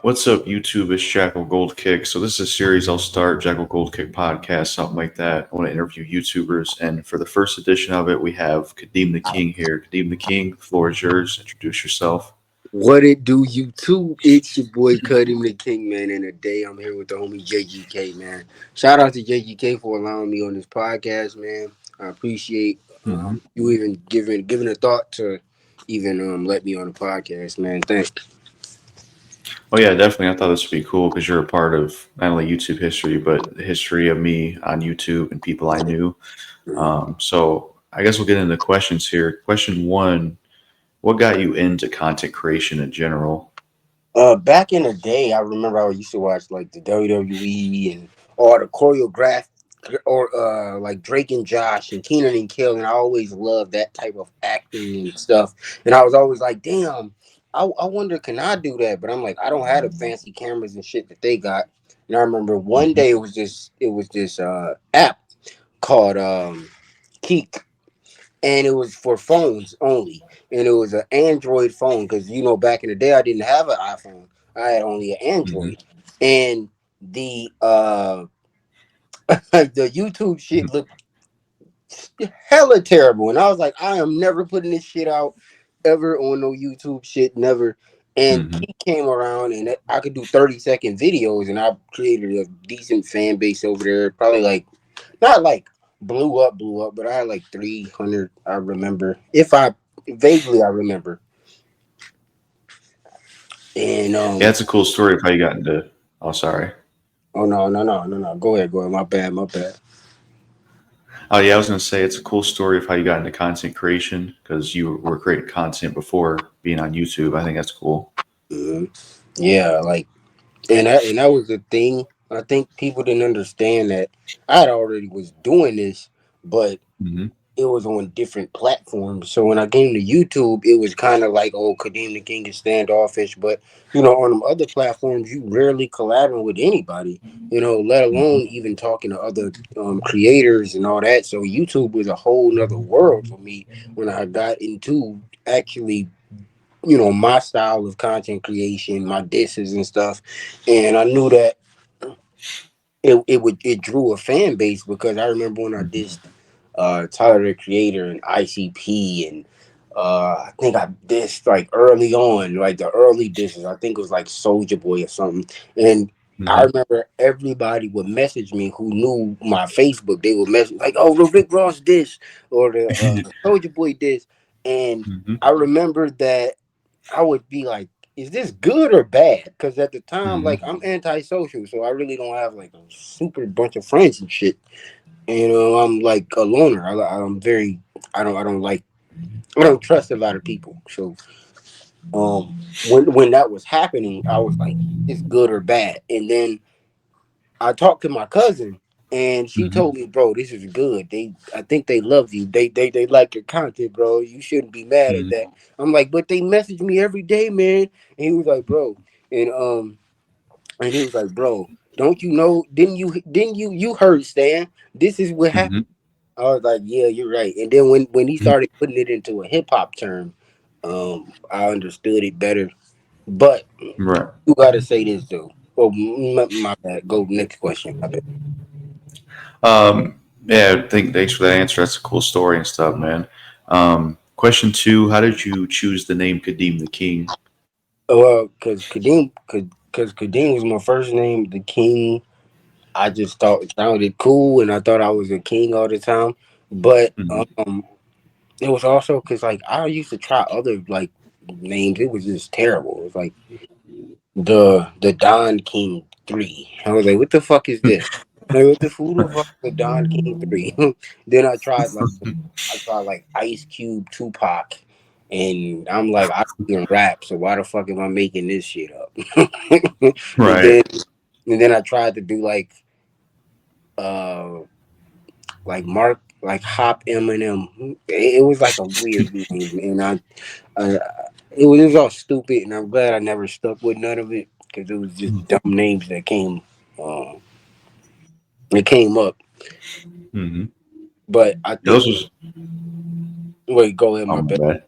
What's up, YouTube? It's Jackal Gold Kick. So this is a series I'll start, Jackal Gold Kick podcast, something like that. I want to interview YouTubers, and for the first edition of it, we have Kadeem the King here. Kadeem the King, the floor is yours. Introduce yourself. What it do, YouTube? It's your boy Kadeem the King, man. And today I'm here with the homie JGK, man. Shout out to JGK for allowing me on this podcast, man. I appreciate Hmm. you even giving a thought to even let me on the podcast, man. Thanks. Oh yeah, definitely. I thought this would be cool because you're a part of not only YouTube history, but the history of me on YouTube and people I knew. So I guess we'll get into questions here. Question one: what got you into content creation in general? Back in the day, I remember I used to watch like the WWE and all the choreographed or like Drake and Josh and Keenan and Kel, and I always loved that type of acting and stuff. And I was always like, damn, I wonder can I do that? But I'm like, I don't have the fancy cameras and shit that they got. And I remember one Hmm. day it was this app called Keek, and it was for phones only, and it was an Android phone because back in the day I didn't have an iPhone, I had only an Hmm. Android, and the the YouTube shit looked hella terrible, and I was like, I am never putting this shit out ever on no YouTube shit, never. And Hmm. Keek came around, and I could do 30-second videos, and I created a decent fan base over there. Probably like not like blew up, but I had like 300. I remember, if I vaguely I remember, and Yeah, it's a cool story of how you got into. Oh, sorry. oh no, go ahead, my bad. Oh yeah, I was gonna say it's a cool story of how you got into content creation because you were creating content before being on YouTube. I think that's cool. hmm Yeah, like and that was the thing. I think people didn't understand that I had already was doing this, but Hmm. it was on different platforms. So when I came to YouTube, it was kind of like, oh, Kadeem the King is standoffish. But on them other platforms, you rarely collabing with anybody. Let Hmm. alone even talking to other creators and all that. So YouTube was a whole nother world for me when I got into actually, my style of content creation, my disses and stuff. And I knew that it drew a fan base because I remember when I dissed Tyler the Creator and ICP and I think I dissed like early on, like the early disses. I think it was like Soldier Boy or something. And I Hmm. remember everybody would message me who knew my Facebook. They would message like, "Oh, the Rick Ross diss or the Soldier Boy diss," and Hmm. I remember that I would be like, is this good or bad? Because at the time, Hmm. like, I'm antisocial, so I really don't have like a super bunch of friends and shit. And I'm like a loner. I'm very. I don't like. I don't trust a lot of people. So when that was happening, I was like, it's good or bad. And then I talked to my cousin, and she Hmm. told me, bro, this is good. I think they love you. They like your content, bro. You shouldn't be mad at Hmm. that. I'm like, but they message me every day, man. And he was like, bro, and he was like, bro, don't you know? Didn't you heard Stan? This is what happened. Hmm. I was like, yeah, you're right. And then when he started putting it into a hip hop term, I understood it better. But Right. you gotta say this though. Oh, my bad. Go next question. My bad. Um, yeah, thanks for that answer. That's a cool story and stuff, man. Question two: how did you choose the name Kadeem the King? Well, cause Kadeem was my first name. The King, I just thought it sounded cool, and I thought I was a king all the time. But Hmm. it was also because like I used to try other like names. It was just terrible. It was like the Don King 3. I was like, what the fuck is this? Like, what the food the fuck is the Don King 3? Then I tried like Ice Cube, Tupac, and I'm like, I don't even rap, so why the fuck am I making this shit up? and Right. then and then I tried to do uh like Mark like Hop Eminem. It was like a weird name, and I it was all stupid, and I'm glad I never stuck with none of it because it was just dumb names that uh, came up. Hmm. But I think Those was wait, go ahead, oh my my bad. bad.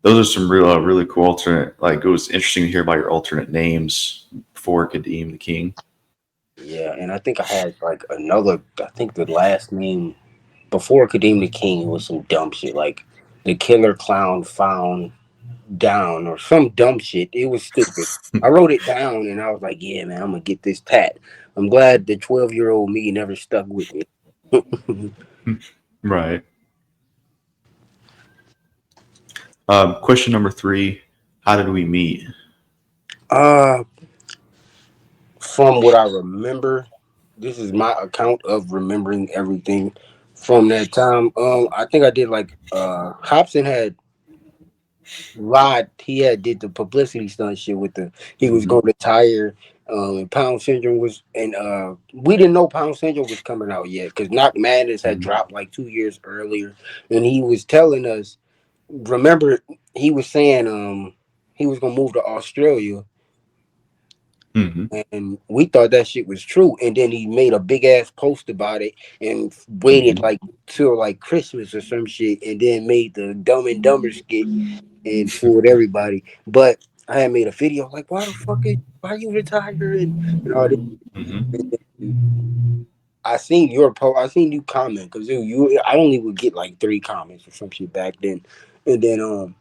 Those are some real really cool alternate. Like it was interesting to hear about your alternate names. before Kadeem the King. Yeah, and I think I had like another. I think the last name before Kadeem the King was some dumb shit like the Killer Clown Found Down or some dumb shit. It was stupid. I wrote it down and I was like, yeah, man, I'm gonna get this tat. I'm glad the 12-year-old me never stuck with me. Right. Question number 3: how did we meet? uh, from what I remember, this is my account of remembering everything from that time. I think I did like Hobson had Rod, he had did the publicity stunt shit with the he was Hmm. going to retire. And Pound Syndrome was, and we didn't know Pound Syndrome was coming out yet because Knock Madness had Hmm. dropped like 2 years earlier, and he was telling us. Remember, he was saying he was gonna move to Australia, Hmm. and we thought that shit was true. And then he made a big ass post about it and waited Hmm. like till like Christmas or some shit, and then made the Dumb and Dumber skit and fooled everybody. But I had made a video like, why the fuck is why you retiring and all this. Hmm. And I seen your post. I seen you comment because you. I only would get like 3 comments or some shit back then, and then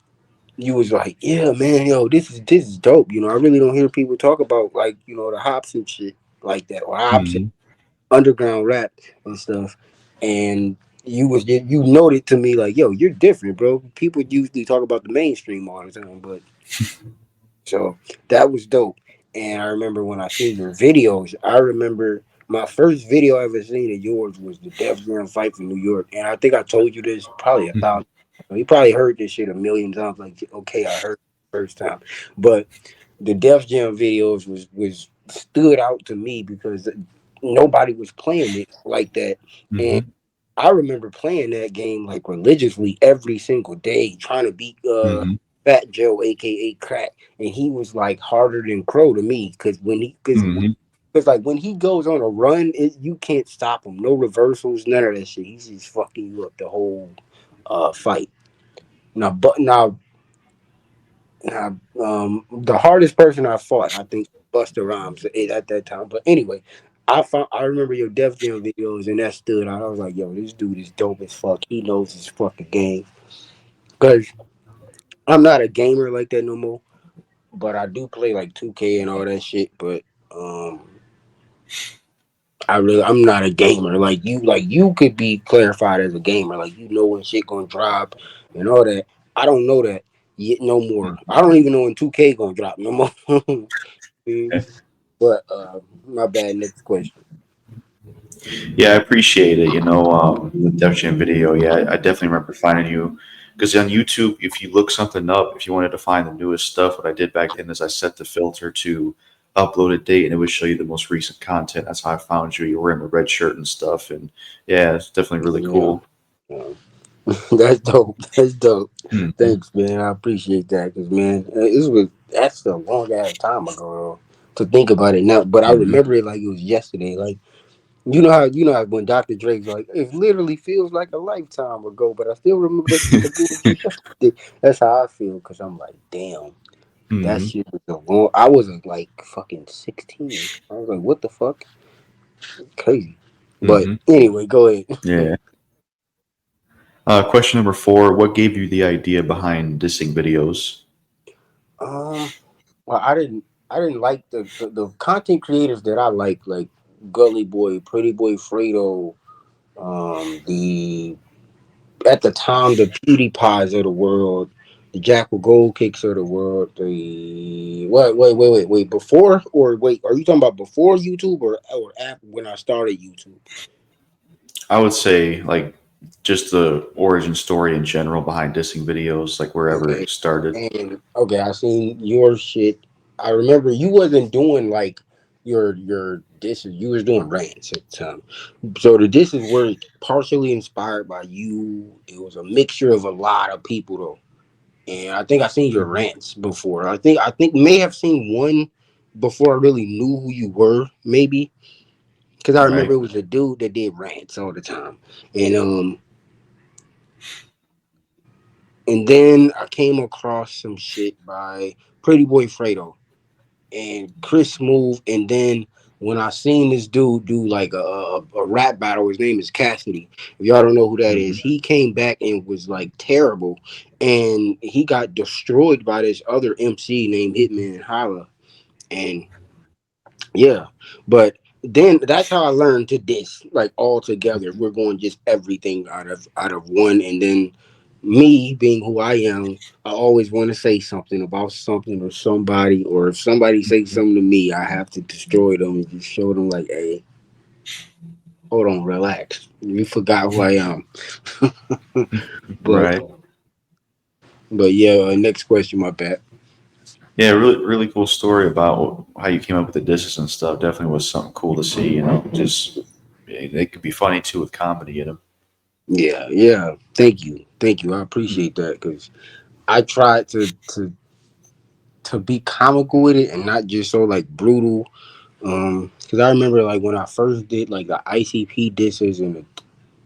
you was like, yeah, man, yo, this is dope. I really don't hear people talk about like the hops and shit like that or hops and Hmm. underground rap and stuff. And you noted to me like, yo, you're different, bro. People usually talk about the mainstream all the time, but so that was dope. And I remember when I seen your videos, I remember my first video I ever seen of yours was the Def Jam fight from New York. And I think I told you this probably 1,000. You probably heard this shit a million times. Like, okay, I heard it the first time. But the Def Jam videos was stood out to me because nobody was playing it like that. And Hmm. I remember playing that game like religiously every single day, trying to beat Hmm. Fat Joe, aka Crack, and he was like harder than Crow to me because Hmm. like when he goes on a run, you can't stop him. No reversals, none of that shit. He's just fucking you up the whole fight. Now, the hardest person I fought, I think, Buster Rhymes at that time. But anyway, I remember your Def Jam videos, and that stood out. I was like, yo, this dude is dope as fuck. He knows his fucking game. Cause I'm not a gamer like that no more, but I do play like 2K and all that shit. But um, I'm not a gamer like you. Like you could be clarified as a gamer. Like you know when shit gonna drop and all that. I don't know that yet no more. I don't even know when 2K gonna drop no more. But my bad. Next question. Yeah, I appreciate it. The Def Jam video. Yeah, I definitely remember finding you because on YouTube, if you look something up, if you wanted to find the newest stuff, what I did back then is I set the filter to uploaded date, and it would show you the most recent content. That's how I found you. You were in a red shirt and stuff, and yeah, it's definitely really Yeah, cool. yeah. That's dope. That's dope. Hmm. Thanks, man. I appreciate that because man, that's a long ass time ago to think about it now. But I Hmm. remember it like it was yesterday. Like how when Dr. Drake's like, it literally feels like a lifetime ago, but I still remember the shit like it was just yesterday. That's how I feel because I'm like, damn, that Hmm. shit was a long. I was like fucking 16. I was like, what the fuck? Crazy. But Hmm. anyway, go ahead. Yeah. Question number 4: what gave you the idea behind dissing videos? Um, well, I didn't like the content creators that I like Gully Boy, Pretty Boy Fredo, the at the time the PewDiePies of the world, the Jackal Gold Kicks of the world, the wait before or wait are you talking about before YouTube or after when I started YouTube? I would say like just the origin story in general behind dissing videos, like wherever Okay. it started. And okay, I seen your shit. I remember you wasn't doing like your dishes. You was doing rants at the time. So the dishes were partially inspired by you. It was a mixture of a lot of people though. And I think I seen your rants before. I think may have seen one before I really knew who you were, maybe. Because I remember Right. it was a dude that did rants all the time. And then I came across some shit by Pretty Boy Fredo. and Chris Smooth, and then when I seen this dude do like a rap battle, his name is Cassidy. If y'all don't know who that is, Hmm. he came back and was like terrible, and he got destroyed by this other MC named Hitman Holla, and yeah, but then that's how I learned to diss like all together. We're going just everything out of one, and then me being who I am, I always want to say something about something or somebody, or if somebody says something to me, I have to destroy them and just show them like, hey, hold on, relax. You forgot who I am. but Right. but yeah, next question, my bad. Yeah, really cool story about how you came up with the dishes and stuff. Definitely was something cool to see. Just they could be funny too with comedy in them. Yeah, yeah. Thank you. I appreciate that because I tried to be comical with it and not just so like brutal. Because I remember like when I first did like the ICP disses and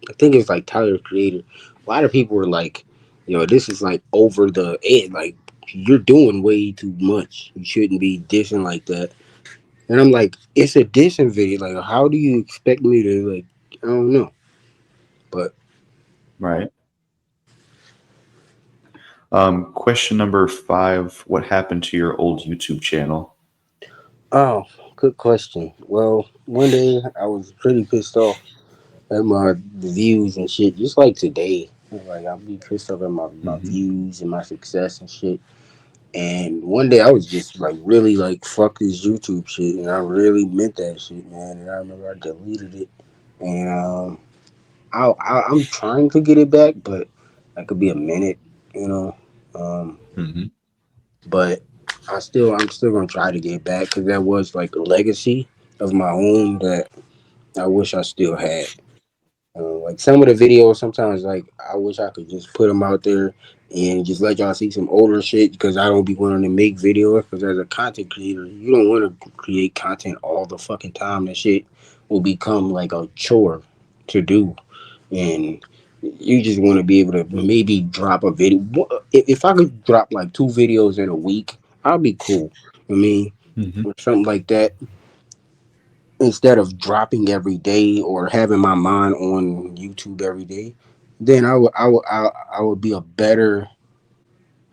I think it's like Tyler Creator. A lot of people were like, "Yo, this is like over the edge. Like you're doing way too much. You shouldn't be dissing like that." And I'm like, "It's a dissing video. Like, how do you expect me to like? I don't know." But Right. Question number 5: what happened to your old YouTube channel? oh, good question. Well, one day I was pretty pissed off at my views and shit, just like today. Like I'll be pissed off at my Hmm. views and my success and shit. And one day I was just like really like fuck this YouTube shit, and I really meant that shit, man. And I remember I deleted it, and I'm trying to get it back, but that could be a minute, you know. Um, Hmm. but I'm still gonna try to get it back because that was like a legacy of my own that I wish I still had. Like some of the videos, sometimes like I wish I could just put them out there and just let y'all see some older shit because I don't be wanting to make videos. Because as a content creator, you don't want to create content all the fucking time. That shit will become like a chore to do, and you just want to be able to maybe drop a video. If I could drop like 2 videos in a week, I'll be cool. I mean, Hmm. or something like that instead of dropping every day or having my mind on YouTube every day, then I would be a better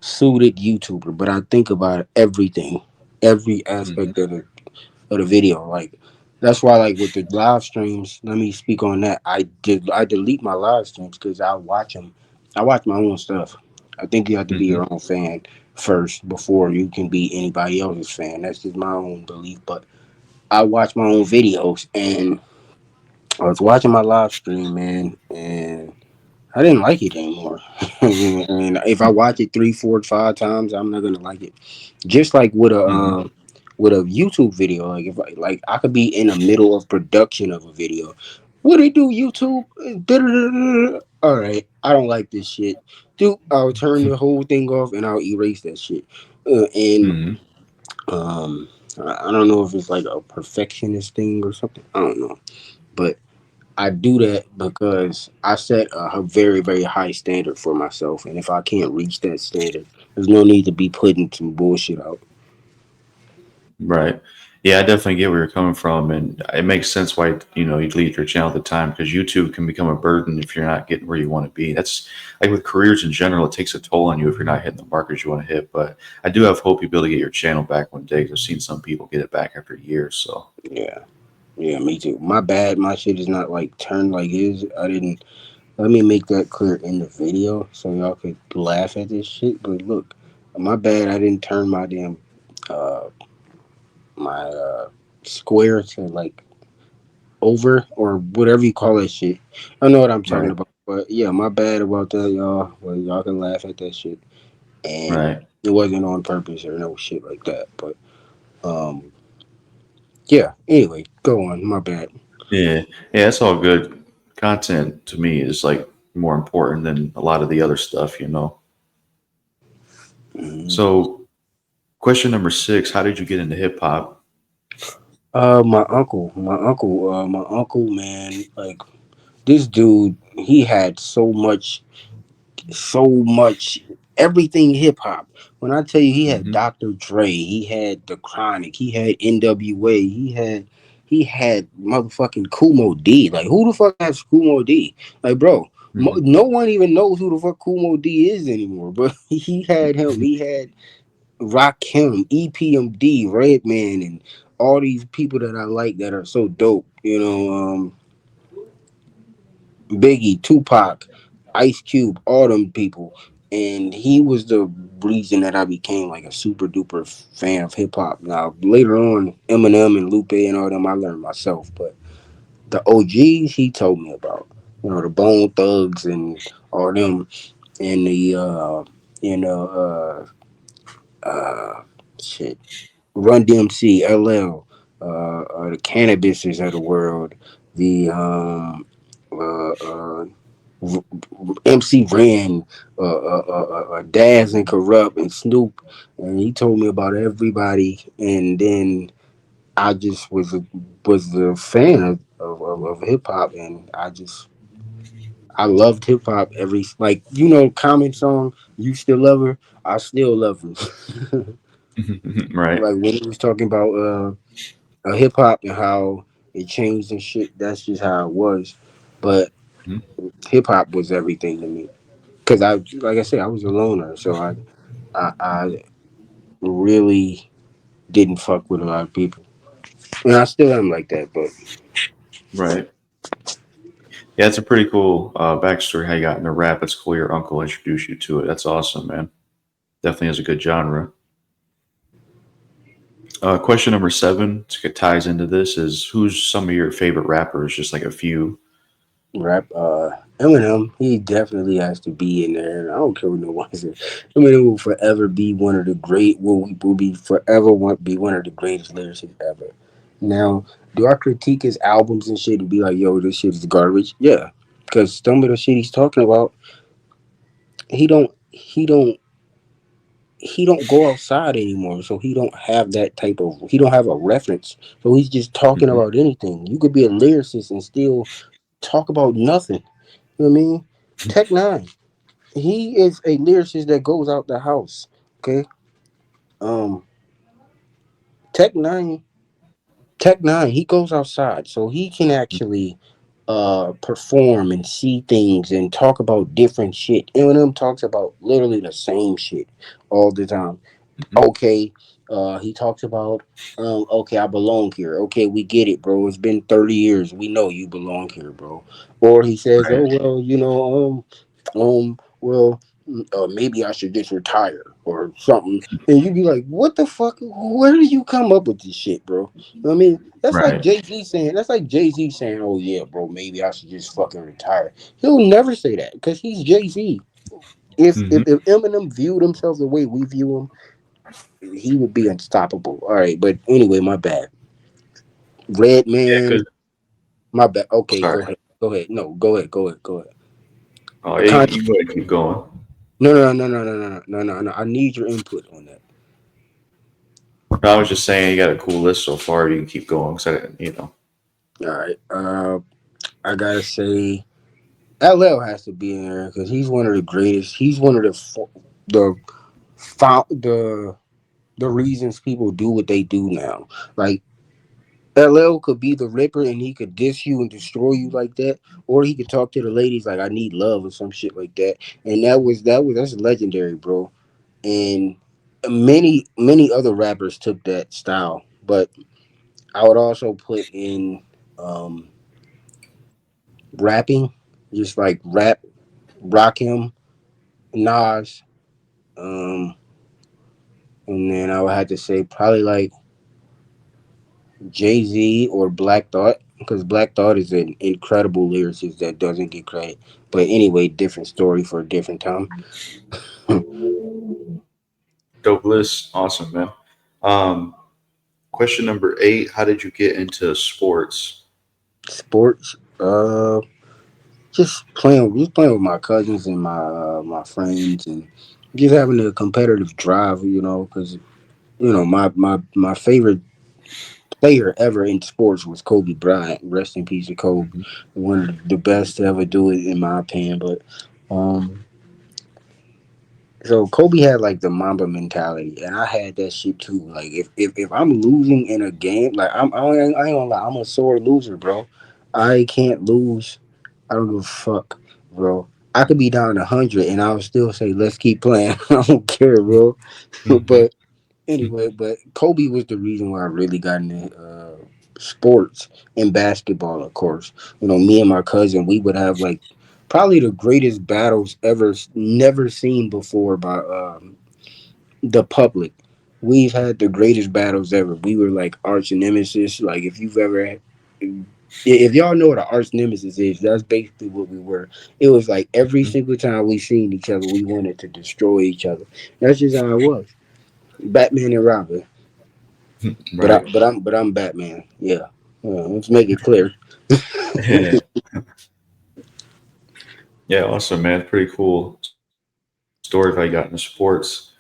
suited YouTuber. But I think about everything, every Hmm. aspect of the video. Like that's why, like with the live streams, let me speak on that. I delete my live streams because I watch them. I watch my own stuff. I think you have to be Hmm. your own fan first before you can be anybody else's fan. That's just my own belief. But I watch my own videos, and I was watching my live stream, man, and I didn't like it anymore. And if I watch it 3, 4, 5 times, I'm not gonna like it. Just like Hmm. with a YouTube video, like if I could be in the middle of production of a video. What do they do, YouTube? All right, I don't like this shit, dude. I'll turn the whole thing off and I'll erase that shit. And Hmm. um, I don't know if it's like a perfectionist thing or something. I don't know, but I do that because I set a very, very high standard for myself, and if I can't reach that standard, there's no need to be putting some bullshit out. Right. Yeah, I definitely get where you're coming from, and it makes sense why you delete your channel at the time because YouTube can become a burden if you're not getting where you want to be. That's like with careers in general; it takes a toll on you if you're not hitting the markers you want to hit. But I do have hope you'll be able to get your channel back one day. 'Cause I've seen some people get it back after years. So. Yeah, yeah, me too. My bad. My shit is not like turned like his. I didn't. Let me make that clear in the video so y'all could laugh at this shit. But look, my bad. I didn't turn my damn uh my square to like over or whatever you call that shit. I know what I'm talking Right. about. But yeah, my bad about that, y'all. Well, y'all can laugh at that shit. And Right. it wasn't on purpose or no shit like that. But um, yeah. Anyway, go on. My bad. Yeah. Yeah. It's all good. Content to me is like more important than a lot of the other stuff. Mhm. So, question number 6: how did you get into hip hop? My uncle, man, like this dude, he had so much everything hip hop. When I tell you, he had Hmm. Dr. Dre, he had The Chronic, he had NWA, he had motherfucking Kumo D. Like, who the fuck has Kumo D? Like, bro, Hmm. no one even knows who the fuck Kumo D is anymore. But he had him. He had Rakim, EPMD, Redman, and all these people that I like that are so dope. Biggie, Tupac, Ice Cube, all them people. And he was the reason that I became like a super duper fan of hip hop. Now later on, Eminem and Lupe and all them I learned myself, but the OGs he told me about. The Bone Thugs and all them, and the you know shit, Run DMC, LL, the Cannabises of the world, the uh, uh, MC Ren, Daz and Corrupt and Snoop, and he told me about everybody, and then I just was a fan of hip hop, and I loved hip hop every like Common song, "You Still Love Her," I still love her. Right. Like when he was talking about hip hop and how it changed and shit, that's just how it was. But Mhm. hip hop was everything to me because like I said, I was a loner, so I really didn't fuck with a lot of people, and I still am like that. But Right. Yeah, it's a pretty cool backstory how you got into rap. It's cool your uncle introduced you to it. That's awesome, man. Definitely is a good genre. Question number 7 ties into this is who's some of your favorite rappers? Just like a few. rap, Eminem, he definitely has to be in there. I don't care what no one says. Eminem will forever be one of the great. Will be forever be one of the greatest lyricists ever. Now, do I critique his albums and shit and be like, "Yo, this shit is garbage"? Yeah, because some of the shit he's talking about, he don't go outside anymore, so he don't have that type of. He don't have a reference, so he's just talking Hmm. about anything. You could be a lyricist and still talk about nothing. You know what I mean? Tech Nine. He is a lyricist that goes out the house. Okay. Um Tech Nine Tech Nine, he goes outside. So he can actually perform and see things and talk about different shit. Eminem talks about literally the same shit all the time. Hmm. Okay, he talks about okay, I belong here. Okay, we get it, bro. It's been 30 years. We know you belong here, bro. Or he says, Right. oh well, well, maybe I should just retire or something. And you'd be like, what the fuck? Where do you come up with this shit, bro? I mean, Right. that's like Jay-Z saying, oh yeah, bro, maybe I should just fucking retire. He'll never say that because he's Jay-Z. If, Hmm. if if Eminem viewed himself the way we view him, he would be unstoppable. All right, but anyway, my bad. Red Yeah, because Man, my bad. Okay, sorry. go ahead. Go ahead. No, go ahead. Go ahead. Go ahead. Oh, yeah, Con- you go ahead, keep going. no. I need your input on that. No, I was just saying you got a cool list so far. You can keep going because. All right. I gotta say, LL has to be in there because he's one of the greatest. He's one of the the the reasons people do what they do now. Like LL could be the Ripper and he could diss you and destroy you like that, or he could talk to the ladies like I need love or some shit like that. And that's legendary, bro. And many other rappers took that style, but I would also put in um, rapping, just like Rakim, Nas, um, and then I would have to say probably like Jay Z or Black Thought because Black Thought is an incredible lyricist that doesn't get credit. But anyway, different story for a different time. Dope list. Awesome, man. Um, Question number 8: how did you get into sports? Sports, just playing with my cousins and my friends and just having a competitive drive, because my favorite player ever in sports was Kobe Bryant. Rest in peace to Kobe, Mhm. one of the best to ever do it in my opinion. But um, So Kobe had like the Mamba mentality, and I had that shit too. Like if I'm losing in a game, like I ain't gonna lie, I'm a sore loser, bro. I can't lose. I don't give a fuck, bro. I could be down 100 and I'll still say let's keep playing. I don't care, bro. Hmm. But anyway, but Kobe was the reason why I really got into sports and basketball. Of course, me and my cousin, we would have like probably the greatest battles ever, never seen before by the public. We've had the greatest battles ever. We were like arch nemesis. Like if y'all know what an arch nemesis is, that's basically what we were. It was like every single time we seen each other, we wanted to destroy each other. That's just how it was. Batman and Robin. Right. But I'm Batman. Yeah. Let's make it clear. Yeah. Yeah. Awesome, man. Pretty cool story if I got into sports.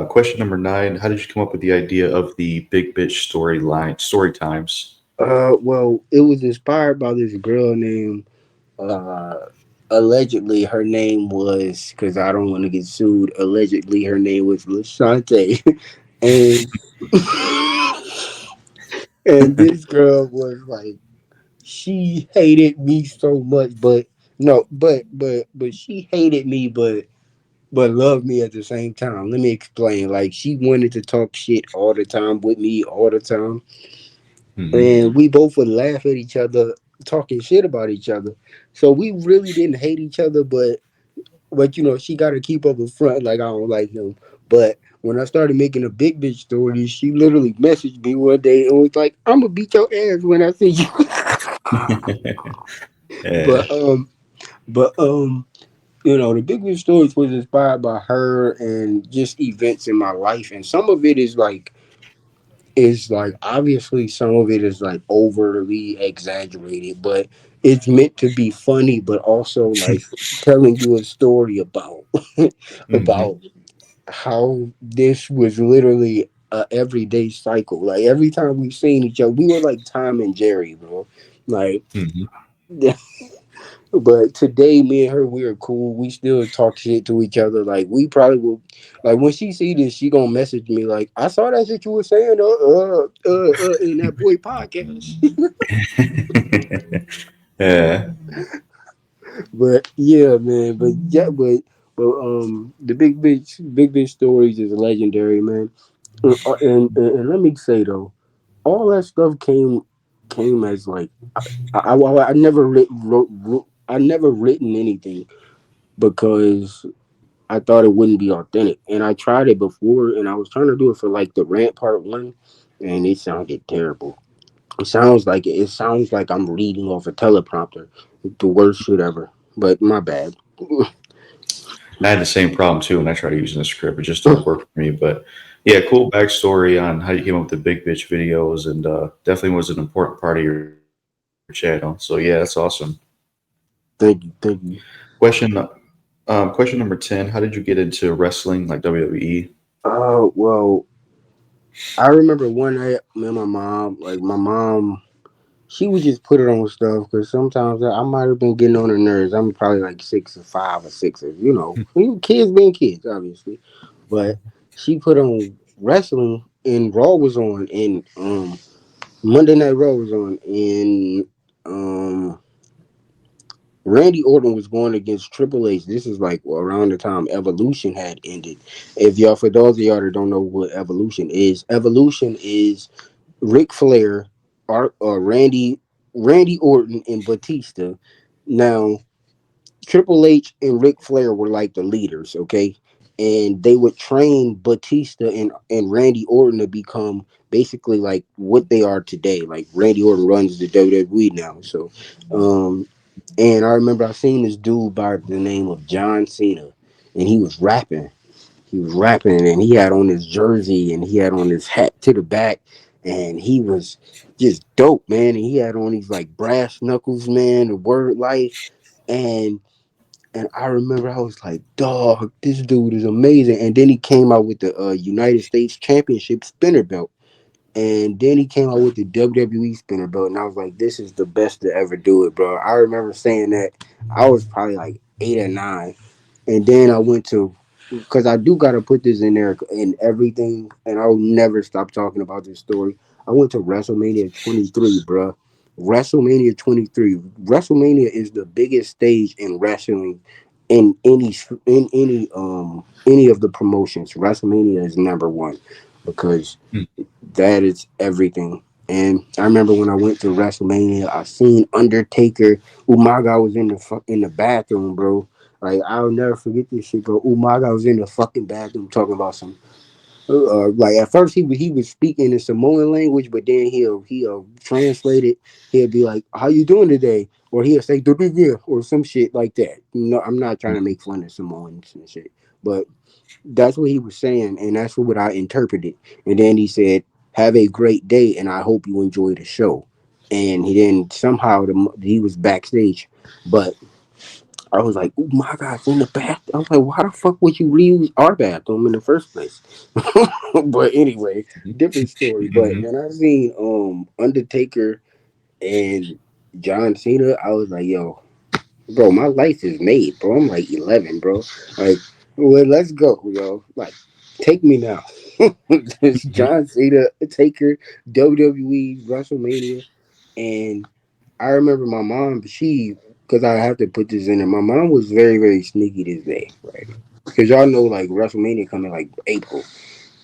Question number 9: how did you come up with the idea of the big bitch story times? Well, it was inspired by this girl named uh allegedly her name was, because I don't want to get sued. Allegedly her name was Lashante, and and this girl was like, she hated me so much, but no, but she hated me, but loved me at the same time. Let me explain. Like, she wanted to talk shit all the time with me all the time, Hmm. and we both would laugh at each other talking shit about each other. So we really didn't hate each other, but she got to keep up a front like I don't like him. But when I started making a big bitch story, she literally messaged me one day and was like, "I'm gonna beat your ass when I see you." Yeah. but but the big bitch stories was inspired by her and just events in my life, and some of it is like obviously some of it is like overly exaggerated, but it's meant to be funny, but also like telling you a story about Hmm. about how this was literally a everyday cycle. Like every time we seen each other, we were like Tom and Jerry, bro. Like, Hmm. but today, me and her, we are cool. We still talk shit to each other. Like we probably will. Like when she see this, she gonna message me like, "I saw that shit you were saying in that boy podcast." Yeah. But yeah, man. But yeah, the big bitch stories is legendary, man. And let me say though, all that stuff came as like I never I never written anything because I thought it wouldn't be authentic, and I tried it before, and I was trying to do it for like the rant part one, and it sounded terrible. It sounds like I'm reading off a teleprompter, the worst shit ever. But my bad. I had the same problem too when I tried using the script. It just didn't work for me. But yeah, cool backstory on how you came up with the big bitch videos, and definitely was an important part of your channel. So yeah, that's awesome. Thank you, thank you. Question question number 10: how did you get into wrestling, like WWE? Well, I remember one night, me and my mom, she would just put it on stuff because sometimes I might have been getting on her nerves. I'm probably like 6 or 5 or 6, kids being kids, obviously. But she put on wrestling, and Raw was on, and Monday Night Raw was on, and um, Randy Orton was going against Triple H. This is like around the time Evolution had ended. For those of y'all that don't know what Evolution is Ric Flair, Randy Orton, and Batista. Now, Triple H and Ric Flair were like the leaders, okay? And they would train Batista and Randy Orton to become basically like what they are today. Like Randy Orton runs the WWE now. So, and I remember I seen this dude by the name of John Cena, and he was rapping. He was rapping, and he had on his jersey, and he had on his hat to the back, and he was just dope, man. And he had on these like brass knuckles, man, the word life, and I remember I was like, dog, this dude is amazing. And then he came out with the United States Championship spinner belt. And then he came out with the WWE spinner belt. And I was like, this is the best to ever do it, bro. I remember saying that. I was probably like 8 or 9. And then I went to because I do gotta put this in there and everything, and I'll never stop talking about this story. I went to WrestleMania 23, bruh. WrestleMania 23. WrestleMania is the biggest stage in wrestling in any of the promotions. WrestleMania is number one because Mm. that is everything. And I remember when I went to WrestleMania, I seen Undertaker. Umaga was in the bathroom, bro. Like I'll never forget this shit, bro. Umaga was in the fucking bathroom talking about some. Like at first he was speaking in Samoan language, but then he'll translate it. He'll be like, "How you doing today?" Or he'll say "Duh-duh-duh," or some shit like that. No, I'm not trying to make fun of Samoans and shit, but that's what he was saying, and that's what I interpreted. And then he said, "Have a great day, and I hope you enjoy the show." And he then somehow he was backstage, but I was like, "Oh my God, in the bath!" I was like, "Why the fuck would you reuse our bathroom in the first place?" But anyway, different story. But Mm-hmm. when I seen Undertaker and John Cena, I was like, "Yo, bro, my life is made, bro. I'm like 11, bro. Like, well, let's go, yo. Like, take me now." This John Cena, Taker, WWE, WrestleMania, and I remember my mom. Because I have to put this in there. My mom was very, very sneaky this day, right? Because y'all know, like WrestleMania coming like April,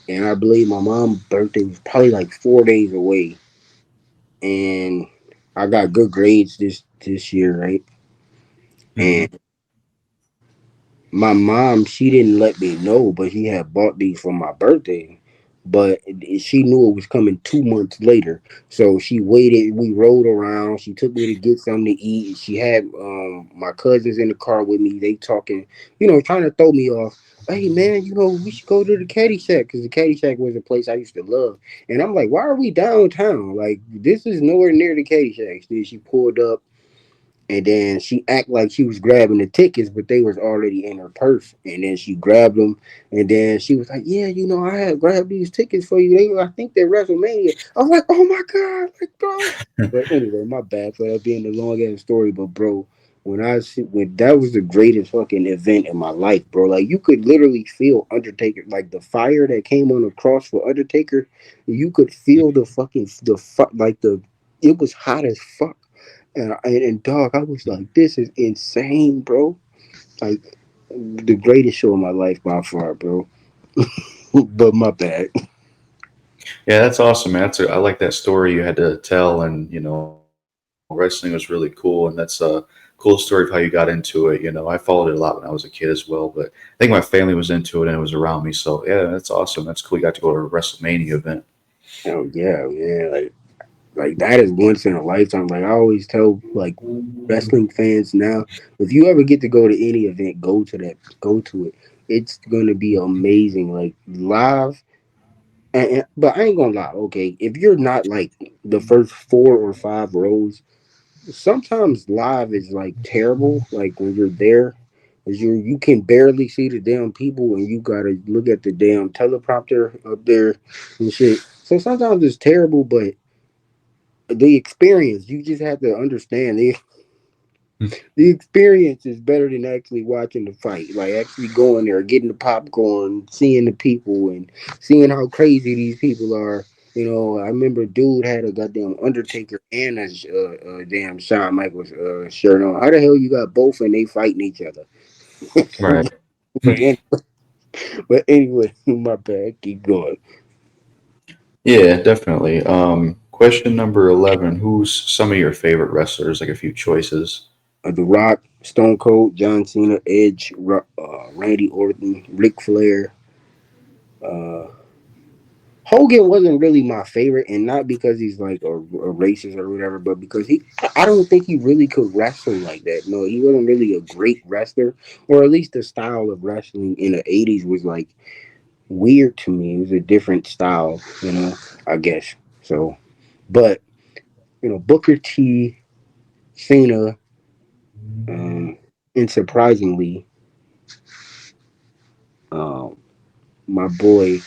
and I believe my mom's birthday was probably like 4 days away, and I got good grades this year, right? Mm-hmm. And my mom, she didn't let me know, but she had bought these for my birthday. But she knew it was coming 2 months later, so she waited. We rode around. She took me to get something to eat. She had my cousins in the car with me. They talking, trying to throw me off. Hey man, we should go to the Caddy Shack because the Caddy Shack was a place I used to love. And I'm like, why are we downtown? Like this is nowhere near the Caddy Shack. Then she pulled up and then she act like she was grabbing the tickets, but they was already in her purse. And then she grabbed them, and then she was like, "Yeah, I had grabbed these tickets for you. I think they're WrestleMania." I was like, "Oh my god, like bro!" But anyway, my bad for that being the long ass story. But bro, when that was the greatest fucking event in my life, bro. Like you could literally feel Undertaker, like the fire that came on the cross for Undertaker. You could feel like the it was hot as fuck and dog, I was like, this is insane, bro. Like the greatest show of my life by far, bro. But my bad. Yeah, that's awesome, man. I like that story you had to tell, and wrestling was really cool, and that's a cool story of how you got into it. I followed it a lot when I was a kid as well, but I think my family was into it and it was around me. So yeah, that's awesome. That's cool. You got to go to a WrestleMania event. Oh yeah, man. Like that is once in a lifetime. Like I always tell like wrestling fans now, if you ever get to go to any event, go to it. It's gonna be amazing. Like live. But I ain't gonna lie, okay. If you're not like the first 4 or 5 rows, sometimes live is like terrible. Like when you're there, is you can barely see the damn people, and you gotta look at the damn teleprompter up there and shit. So sometimes it's terrible, but the experience you just have to understand the experience is better than actually watching the fight. Like actually going there, getting the popcorn, seeing the people, and seeing how crazy these people are. I remember dude had a goddamn Undertaker and a damn Shawn Michaels shirt on. How the hell you got both and they fighting each other? Right. but, any, but anyway, my bad. Keep going. Yeah, definitely. Question number 11. Who's some of your favorite wrestlers? Like a few choices. The Rock, Stone Cold, John Cena, Edge, Randy Orton, Ric Flair. Uh, Hogan wasn't really my favorite, and not because he's like a racist or whatever, but because I don't think he really could wrestle like that. No, he wasn't really a great wrestler, or at least the style of wrestling in the '80s was like weird to me. It was a different style, I guess. So, but Booker T, Cena, um, and surprisingly, um, my boy,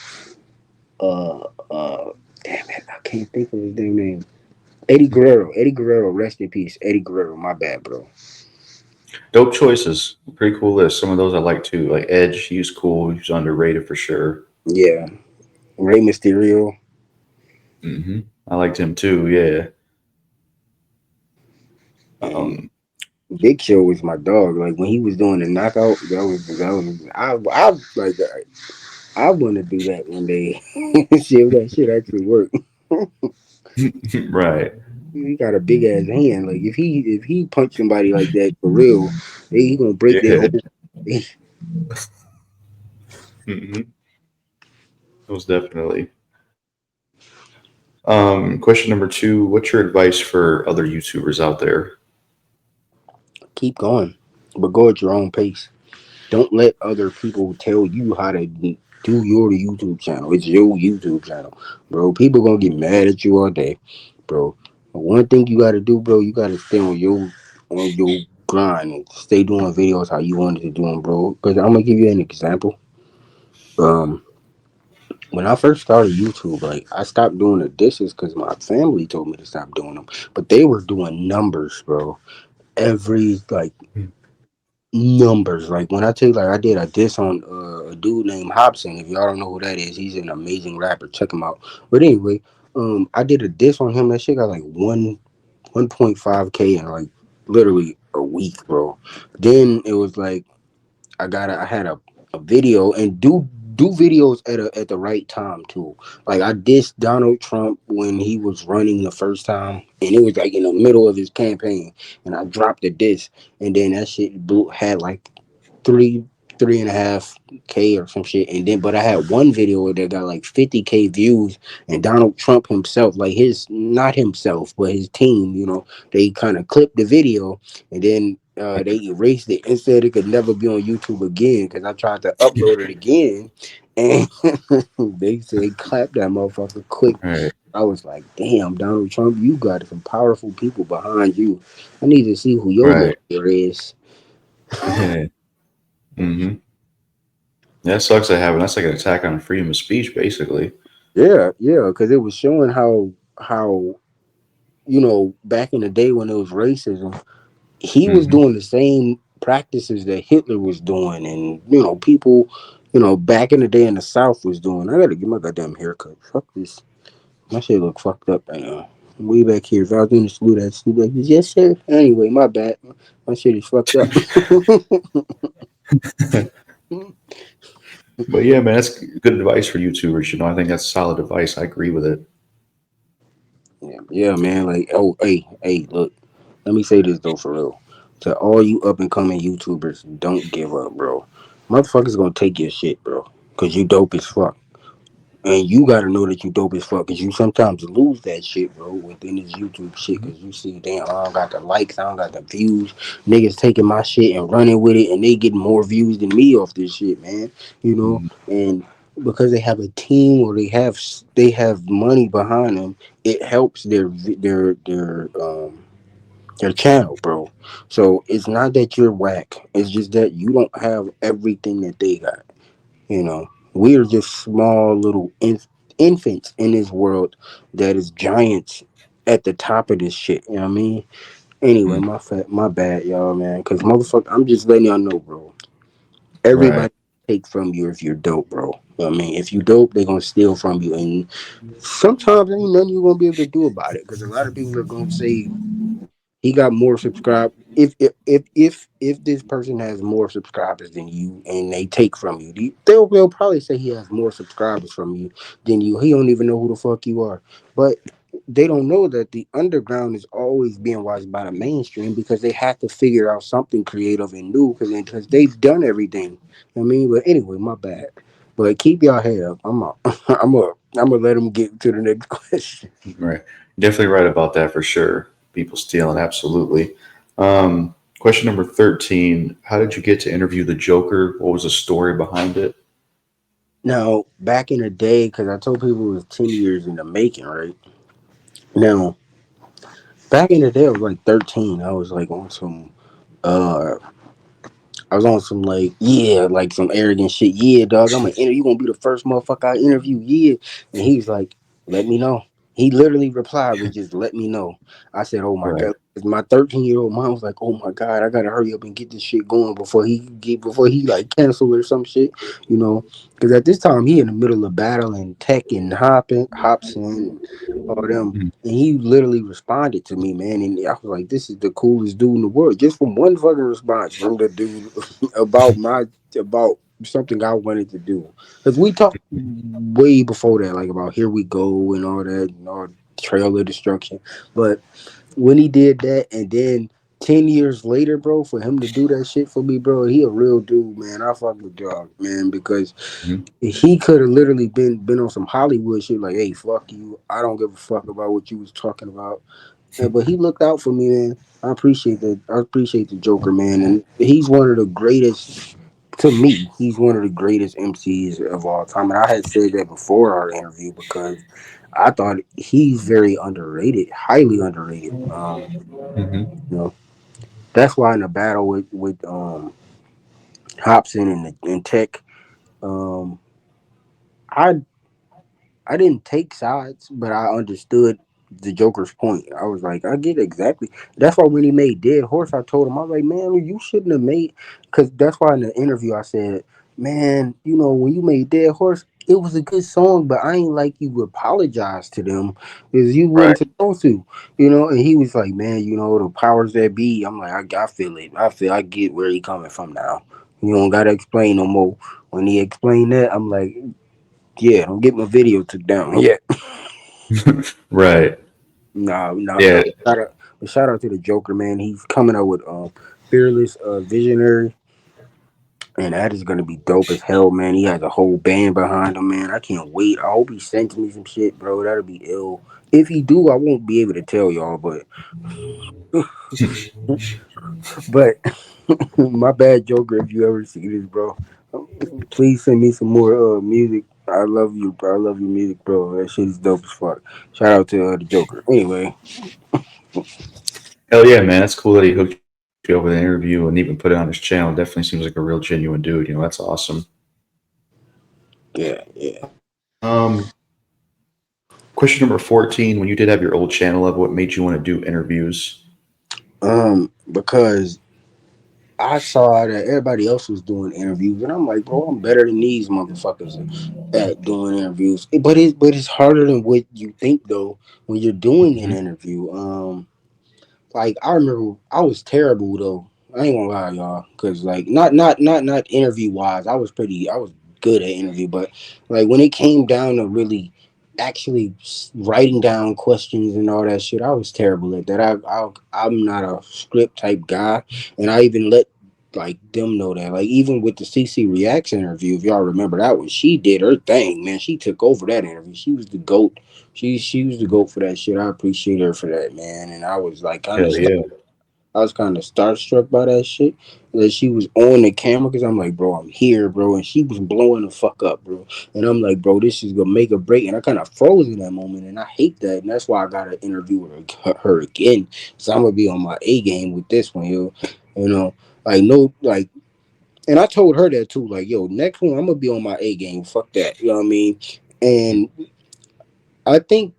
uh, damn it, I can't think of his damn name. Eddie Guerrero. Eddie Guerrero, rest in peace. Eddie Guerrero, my bad, bro. Dope choices. Pretty cool list. Some of those I like too. Like Edge, he's cool. He's underrated for sure. Yeah, Rey Mysterio. I liked him too. Yeah. And Um, Big Show was my dog. Like when he was doing the knockout, I like I want to do that one day. See if that shit actually work. right. He got a big ass hand. Like if he punch somebody like that for real, he gonna break their Yeah. whole. hmm Most definitely. Question number two. What's your advice for other YouTubers out there? Keep going, but go at your own pace. Don't let other people tell you how to do your YouTube channel. It's your YouTube channel, bro. People gonna get mad at you all day, bro. But one thing you gotta do, bro, you gotta stay on your grind and stay doing videos how you wanted to do them, bro. Because I'm gonna give you an example. Um, when I first started YouTube, like I stopped doing the dishes because my family told me to stop doing them, but they were doing numbers, bro. Every like numbers. Like when I tell you, like I did a diss on a dude named Hobson. If y'all don't know who that is, he's an amazing rapper. Check him out. But anyway, I did a diss on him. That shit got like 1.5K in like literally a week, bro. Then it was like I had a video and do videos at the right time too. Like I dissed Donald Trump when he was running the first time, and it was like in the middle of his campaign, and I dropped a diss, and then that shit had like three three and a half K or some shit. And then but I had one video that got like 50K views, and Donald Trump himself, like his not himself, but his team, they kind of clipped the video, and then they erased it and said it could never be on YouTube again because I tried to upload it again, and they clapped that motherfucker quick. Right. I was like, damn, Donald Trump, you got some powerful people behind you. I need to see who your Right. lawyer is. Yeah. hmm That sucks to happen. That's like an attack on freedom of speech, basically. Yeah, yeah, because it was showing how back in the day when it was racism, he was hmm doing the same practices that Hitler was doing, and people, back in the day in the South was doing. I gotta get my goddamn haircut. Fuck this. My shit look fucked up right now. Way back here, if I was doing the salute, I'd salute like this. Yes, sir. Anyway, my bad. My shit is fucked up. But yeah, man, that's good advice for YouTubers. I think that's solid advice. I agree with it. Yeah, yeah, man. Like, oh, hey, look. Let me say this though, for real. To all you up and coming YouTubers, don't give up, bro. Motherfuckers gonna take your shit, bro. Cause you dope as fuck. And you gotta know that you dope as fuck. Cause you sometimes lose that shit, bro, within this YouTube shit. Cause you see, damn, I don't got the likes, I don't got the views. Niggas taking my shit and running with it, and they getting more views than me off this shit, man. Mhm. And because they have a team or they have money behind them, it helps their channel, bro. So it's not that you're whack. It's just that you don't have everything that they got. We're just small little infants in this world that is giants at the top of this shit. You know what I mean? Anyway, Mhm. my bad, y'all, man. Cause motherfucker, I'm just letting y'all know, bro. Right. Everybody take from you if you're dope, bro. You know what I mean? If you dope, they gonna steal from you, and sometimes ain't nothing you gonna be able to do about it. Cause a lot of people are gonna say he got more subscribe. If this person has more subscribers than you and they take from you, they'll probably say he has more subscribers from you than you. He don't even know who the fuck you are. But they don't know that the underground is always being watched by the mainstream because they have to figure out something creative and new because they've done everything. I mean, but anyway, my bad. But keep y'all head up. I'm up. I'm gonna let them get to the next question. Right. Definitely right about that for sure. People stealing, absolutely. Question number 13. How did you get to interview the Joker? What was the story behind it? Now, back in the day, because I told people it was 10 years in the making, right? Now, back in the day, I was like 13. I was like uh, like, yeah, like some arrogant shit. Yeah, dog, you gonna be the first motherfucker I interview. Yeah. And he was like, let me know. He literally replied with just let me know. I said, oh my Right. god. My 13-year-old mom was like, oh my god, I gotta hurry up and get this shit going before he like cancel or some shit, you know. Because at this time he in the middle of battling Tech and Hobson and all them. Mhm. And he literally responded to me, man. And I was like, this is the coolest dude in the world. Just from one fucking response from the dude about something I wanted to do. Because we talked way before that, like about Here We Go and all that, and all Trail of Destruction. But when he did that, and then 10 years later, bro, for him to do that shit for me, bro, he a real dude, man. I fuck with dog, man, because Mhm. he could have literally been on some Hollywood shit, like, hey, fuck you, I don't give a fuck about what you was talking about. But he looked out for me, man. I appreciate that. I appreciate the Joker, man, and he's one of the greatest. To me, he's one of the greatest MCs of all time, and I had said that before our interview because I thought he's very underrated, highly underrated. Mhm. You know, that's why in the battle with Hobson and Tech, um, I I didn't take sides, but I understood the Joker's point. I was like, I get exactly. That's why when he made Dead Horse, I told him, I was like, man, you shouldn't have made. Because that's why in the interview I said, man, when you made Dead Horse, it was a good song, but I ain't like you apologize to them because you Right. wasn't supposed to, And he was like, man, the powers that be. I'm like, I feel it. I get where he coming from now. You don't gotta explain no more. When he explained that, I'm like, yeah, don't get my video took down. Yeah. Right. No, no, Yeah. no. Shout out to the Joker, man. He's coming out with Fearless Visionary, and that is gonna be dope as hell, man. He has a whole band behind him, man. I can't wait. I hope he sends me some shit, bro. That'll be ill. If he do, I won't be able to tell y'all, but my bad, Joker. If you ever see this, bro, please send me some more music. I love you, bro. I love your music, bro. That shit is dope as fuck. Shout out to the Joker. Anyway, Hell yeah, man. That's cool that he hooked you up with an interview and even put it on his channel. Definitely seems like a real genuine dude. That's awesome. yeah, yeah. Um, Question number 14. When you did have your old channel up, what made you want to do interviews? Because I saw that everybody else was doing interviews, and I'm like, bro, I'm better than these motherfuckers at doing interviews. But it's harder than what you think though when you're doing an Mhm. interview. Like I remember I was terrible though. I ain't gonna lie, y'all, because like not interview wise, I was good at interview, but like when it came down to really actually writing down questions and all that shit, I was terrible at that. I'm not a script type guy, and I even let like them know that. Like even with the CC Reacts interview, if y'all remember that one, she did her thing, man. She took over that interview. She was the goat. She was the goat for that shit. I appreciate her for that, man. And I was like Hell yeah. I was kind of starstruck by that shit. That she was on the camera because I'm like, bro, I'm here, bro, and she was blowing the fuck up, bro. And I'm like, bro, this is gonna make a break. And I kind of froze in that moment, and I hate that. And that's why I got to interview her again. So I'm gonna be on my A game with this one, yo. You know, like no, like, and I told her that too. Like, yo, next one I'm gonna be on my A game. Fuck that, you know what I mean? And I think